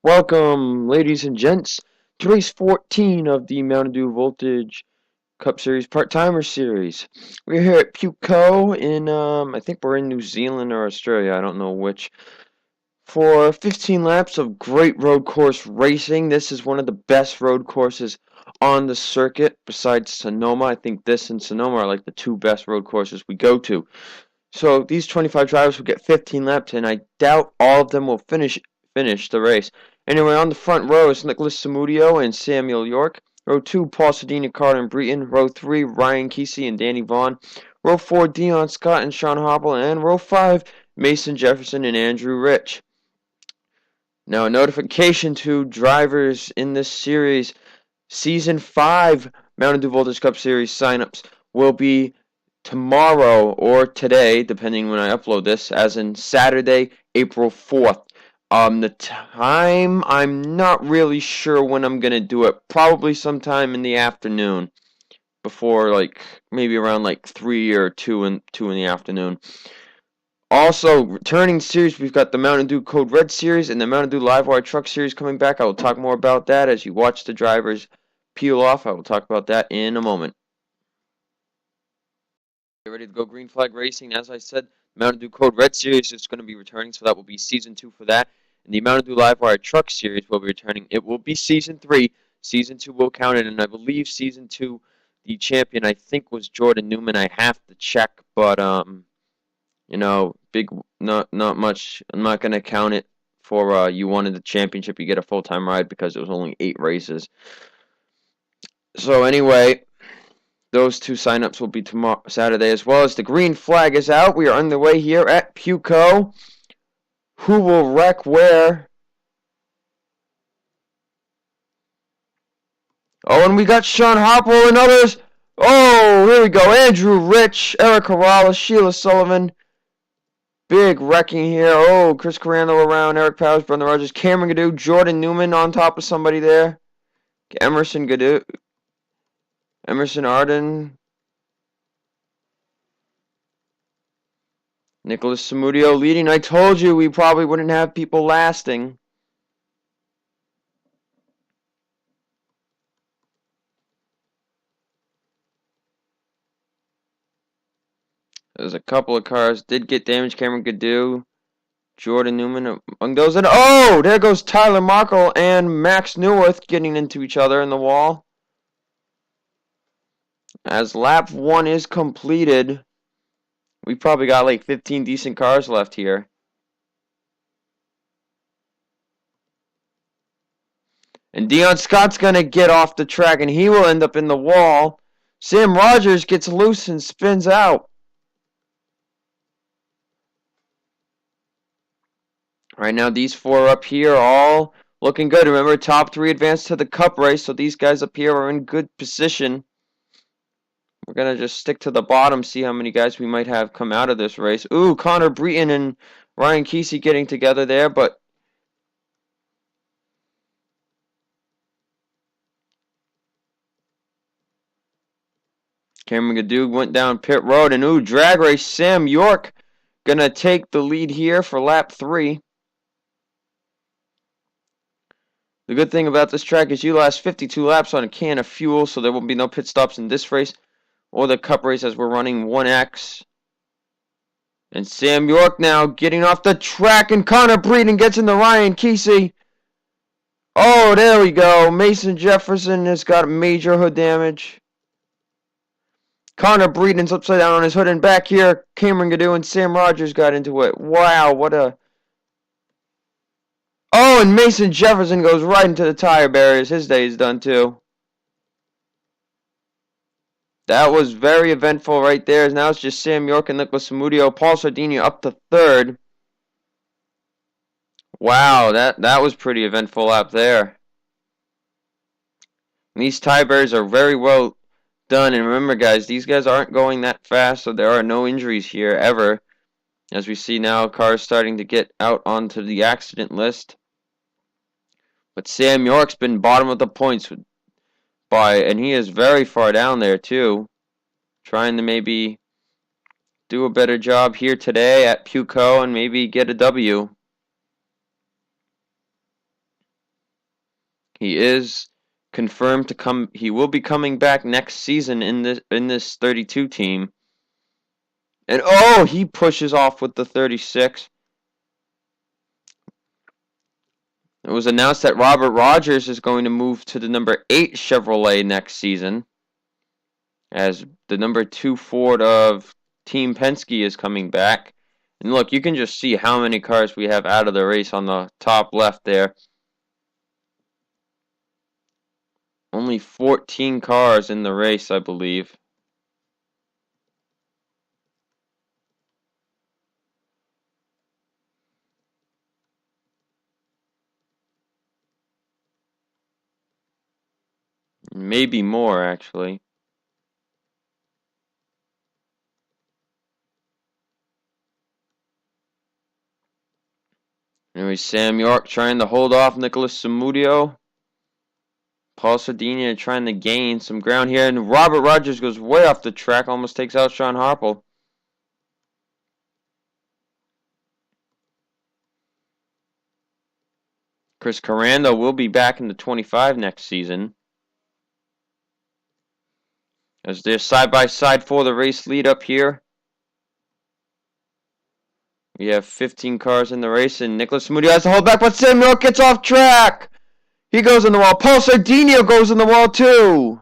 Welcome, ladies and gents, to race 14 of the Mountain Dew Voltage Cup Series Part-Timer Series. We're here at Pukekohe in, I think we're in New Zealand or Australia, I don't know which, for 15 laps of great road course racing. This is one of the best road courses on the circuit, besides Sonoma. I think this and Sonoma are like the two best road courses we go to. So these 25 drivers will get 15 laps, and I doubt all of them will finish the race. Anyway, on the front row is Nicholas Samudio and Samuel York. Row 2, Paul Sedina, Carter and Breton. Row 3, Ryan Kesey and Danny Vaughn. Row 4, Dion Scott and Sean Hopple. And Row 5, Mason Jefferson and Andrew Rich. Now, a notification to drivers in this series. Season 5 Mountain Dew Voltage Cup Series signups will be tomorrow or today, depending when I upload this, as in Saturday, April 4th. The time, I'm not really sure when I'm going to do it. Probably sometime in the afternoon. Before, like, maybe around, like, 3 or 2 in the afternoon. Also, returning series, we've got the Mountain Dew Code Red series and the Mountain Dew Livewire Truck series coming back. I will talk more about that as you watch the drivers peel off. I will talk about that in a moment. Get ready to go green flag racing. As I said, Mountain Dew Code Red series is going to be returning, so that will be season 2 for that. And the Mountain Dew Livewire Truck series will be returning. It will be season 3. Season 2 will count it, and I believe season 2, the champion I think was Jordan Newman. I have to check, but you know, not much. I'm not going to count it for you wanted the championship. You get a full-time ride because it was only 8 races. So anyway, those 2 signups will be tomorrow, Saturday, as well as the green flag is out. We are on the way here at Pukekohe. Who will wreck where? Oh, and we got Sean Hopple and others. Oh, here we go. Andrew Rich, Eric Corrales, Sheila Sullivan. Big wrecking here. Oh, Chris Carando around, Eric Powers, Brendan Rogers, Cameron Gadoo, Jordan Newman on top of somebody there. Emerson Gadoo, Emerson Arden, Nicholas Samudio leading. I told you we probably wouldn't have people lasting. There's a couple of cars did get damaged. Cameron Gadoo, Jordan Newman among those. And oh, there goes Tyler Markle and Max Newworth getting into each other in the wall. As lap 1 is completed, we probably got like 15 decent cars left here. And Dion Scott's going to get off the track, and he will end up in the wall. Sam Rogers gets loose and spins out. Right now, these 4 up here all looking good. Remember, top 3 advance to the cup race, so these guys up here are in good position. We're going to just stick to the bottom, see how many guys we might have come out of this race. Ooh, Connor Breton and Ryan Kesey getting together there, but Cameron Gadoo went down pit road, and ooh, drag race, Sam York gonna take the lead here for lap 3. The good thing about this track is you last 52 laps on a can of fuel, so there will be no pit stops in this race or the cup race as we're running 1X. And Sam York now getting off the track, and Connor Breeden gets into Ryan Kesey. Oh, there we go. Mason Jefferson has got major hood damage. Connor Breeden's upside down on his hood, and back here, Cameron Gadoo and Sam Rogers got into it. Wow, what a... Oh, and Mason Jefferson goes right into the tire barriers. His day is done, too. That was very eventful right there. Now it's just Sam York and Nicholas Samudio. Paul Sardinia up to 3rd. Wow, that was pretty eventful up there. And these tie barriers are very well done. And remember, guys, these guys aren't going that fast, so there are no injuries here ever. As we see now, cars starting to get out onto the accident list. But Sam York's been bottom of the points and he is very far down there too. Trying to maybe do a better job here today at Pukekohe and maybe get a W. He is confirmed to come. He will be coming back next season in this 32 team. And oh, he pushes off with the 36. It was announced that Robert Rogers is going to move to the number 8 Chevrolet next season, as the number 2 Ford of Team Penske is coming back. And look, you can just see how many cars we have out of the race on the top left there. Only 14 cars in the race, I believe. Maybe more, actually. Anyway, Sam York trying to hold off Nicholas Samudio. Paul Sardinia trying to gain some ground here. And Robert Rogers goes way off the track. Almost takes out Sean Harple. Chris Carando will be back in the 25 next season, as they're side-by-side for the race lead up here. We have 15 cars in the race, and Nicholas Samudio has to hold back, but Sam York gets off track. He goes in the wall. Paul Sardinia goes in the wall too.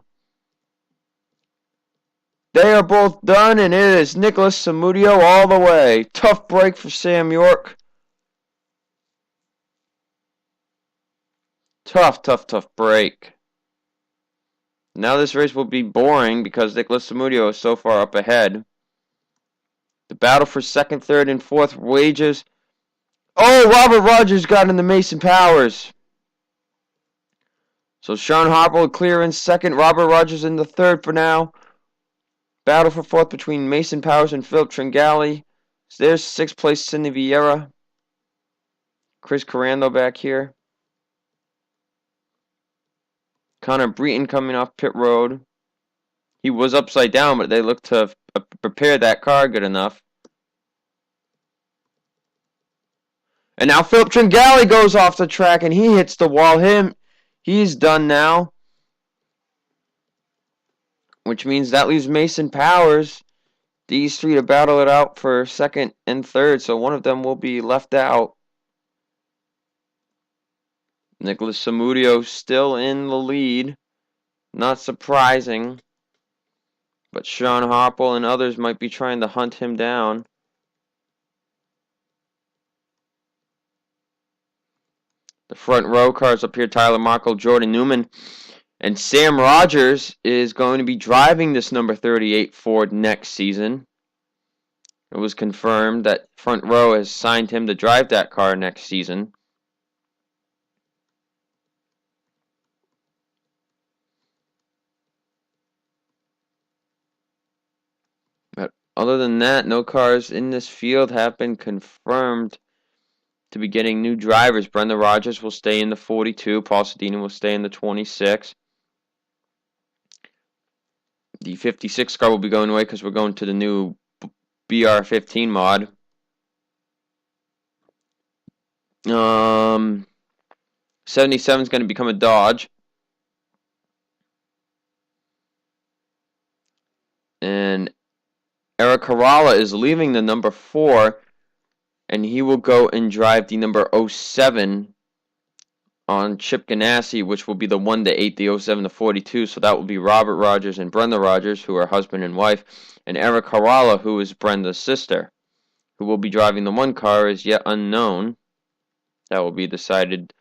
They are both done, and it is Nicholas Samudio all the way. Tough break for Sam York. Tough break. Now this race will be boring because Nicholas Samudio is so far up ahead. The battle for second, third, and fourth wages. Oh, Robert Rogers got into Mason Powers. So Sean Harple clear in second. Robert Rogers in the third for now. Battle for fourth between Mason Powers and Philip Tringali. So there's sixth place Cindy Vieira. Chris Carando back here. Connor Breton coming off pit road. He was upside down, but they looked to prepare that car good enough. And now Philip Tringali goes off the track and he hits the wall. He's done now. Which means that leaves Mason Powers, these three, to battle it out for second and third. So one of them will be left out. Nicholas Samudio still in the lead. Not surprising. But Sean Harple and others might be trying to hunt him down. The front row cars up here, Tyler Markle, Jordan Newman, and Sam Rogers is going to be driving this number 38 Ford next season. It was confirmed that front row has signed him to drive that car next season. But other than that, no cars in this field have been confirmed to be getting new drivers. Brenda Rogers will stay in the 42. Paul Sedina will stay in the 26. The 56 car will be going away because we're going to the new BR15 mod. 77 is going to become a Dodge. And Eric Caralla is leaving the number 4, and he will go and drive the number 07 on Chip Ganassi, which will be the 1 to 8, the 07 to 42. So that will be Robert Rogers and Brenda Rogers, who are husband and wife, and Eric Caralla, who is Brenda's sister. Who will be driving the 1 car is yet unknown. That will be decided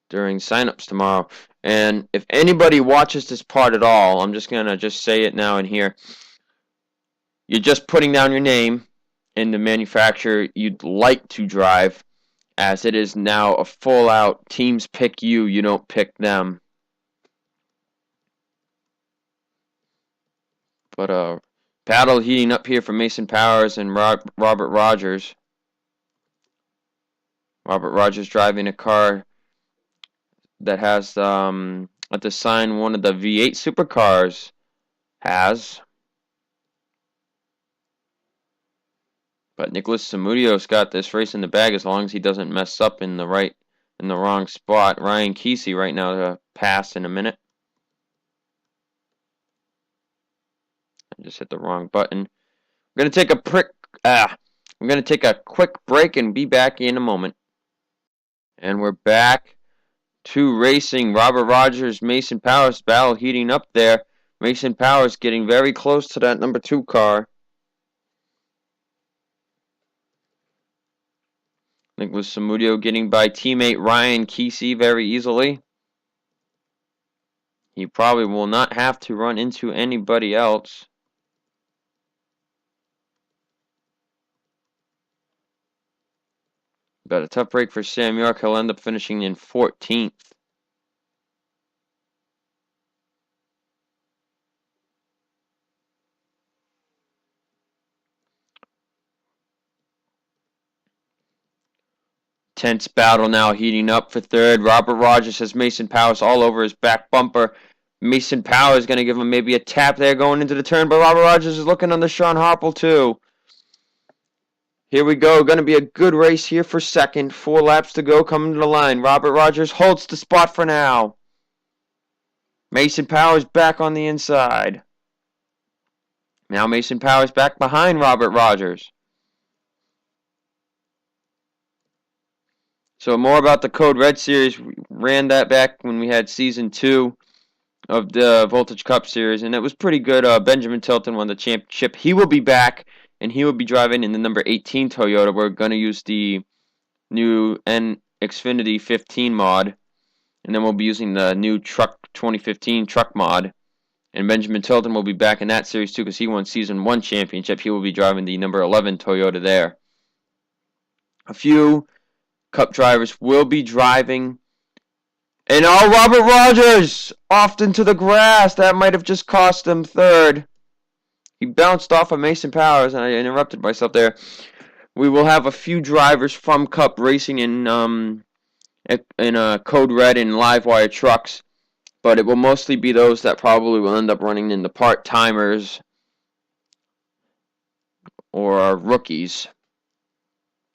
during signups tomorrow. And if anybody watches this part at all, I'm just going to say it now and here. You're just putting down your name and the manufacturer you'd like to drive, as it is now a full-out teams pick you, you don't pick them. But battle heating up here for Mason Powers and Robert Rogers. Robert Rogers driving a car that has a design one of the V8 supercars has. But Nicholas Samudio's got this race in the bag as long as he doesn't mess up in the right in the wrong spot. Ryan Kesey right now to pass in a minute. I just hit the wrong button. I'm gonna take a quick break and be back in a moment. And we're back to racing. Robert Rogers, Mason Powers battle heating up there. Mason Powers getting very close to that number 2 car. Nicholas Samudio getting by teammate Ryan Kesey very easily. He probably will not have to run into anybody else. But a tough break for Sam York. He'll end up finishing in 14th. Tense battle now heating up for third. Robert Rogers has Mason Powers all over his back bumper. Mason Powers going to give him maybe a tap there going into the turn, but Robert Rogers is looking on the Sean Harple too. Here we go. Going to be a good race here for second. 4 laps to go coming to the line. Robert Rogers holds the spot for now. Mason Powers back on the inside. Now Mason Powers back behind Robert Rogers. So more about the Code Red Series. We ran that back when we had Season 2 of the Voltage Cup Series, and it was pretty good. Benjamin Tilton won the championship. He will be back, and he will be driving in the number 18 Toyota. We're going to use the new Xfinity 15 mod, and then we'll be using the new Truck 2015 Truck mod. And Benjamin Tilton will be back in that series too because he won Season 1 championship. He will be driving the number 11 Toyota there. A few Cup drivers will be driving. And Robert Rogers off into the grass. That might have just cost him third. He bounced off of Mason Powers, and I interrupted myself there. We will have a few drivers from Cup racing in Code Red and Livewire trucks, but it will mostly be those that probably will end up running into part-timers or rookies.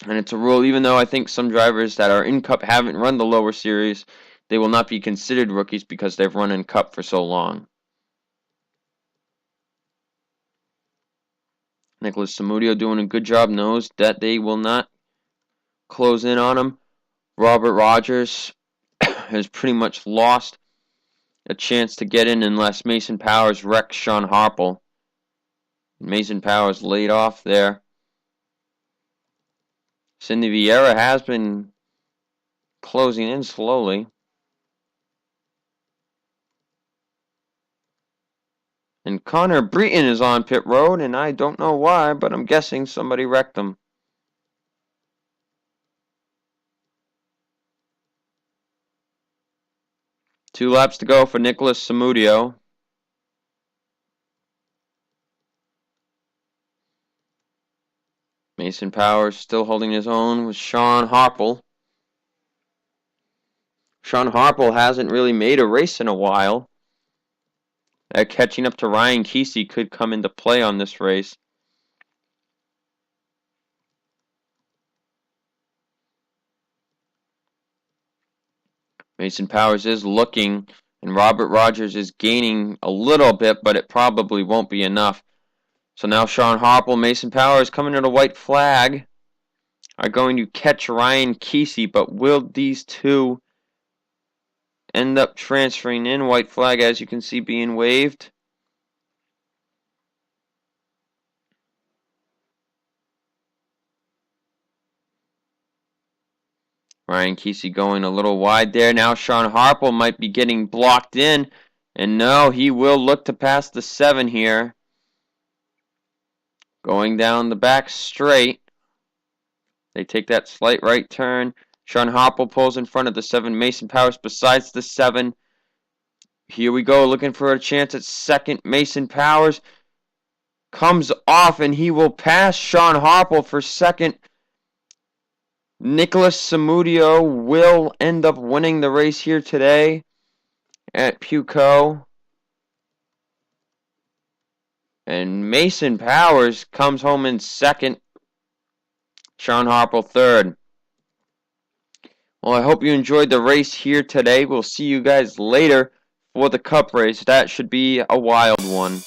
And it's a rule, even though I think some drivers that are in Cup haven't run the lower series, they will not be considered rookies because they've run in Cup for so long. Nicholas Samudio doing a good job, knows that they will not close in on him. Robert Rogers has pretty much lost a chance to get in unless Mason Powers wrecks Sean Harple. Mason Powers laid off there. Cindy Vieira has been closing in slowly. And Connor Breton is on pit road, and I don't know why, but I'm guessing somebody wrecked him. Two laps to go for Nicholas Samudio. Mason Powers still holding his own with Sean Harple. Sean Harple hasn't really made a race in a while. Catching up to Ryan Kesey could come into play on this race. Mason Powers is looking, and Robert Rogers is gaining a little bit, but it probably won't be enough. So now Sean Harple, Mason Powers coming in a white flag are going to catch Ryan Kesey, but will these two end up transferring in? White flag, as you can see, being waved. Ryan Kesey going a little wide there. Now Sean Harple might be getting blocked in. And no, he will look to pass the 7 here. Going down the back straight. They take that slight right turn. Sean Harple pulls in front of the 7. Mason Powers besides the 7. Here we go, looking for a chance at second. Mason Powers comes off, and he will pass Sean Harple for second. Nicholas Samudio will end up winning the race here today at Pukekohe. And Mason Powers comes home in second. Sean Harple third. Well, I hope you enjoyed the race here today. We'll see you guys later for the cup race. That should be a wild one.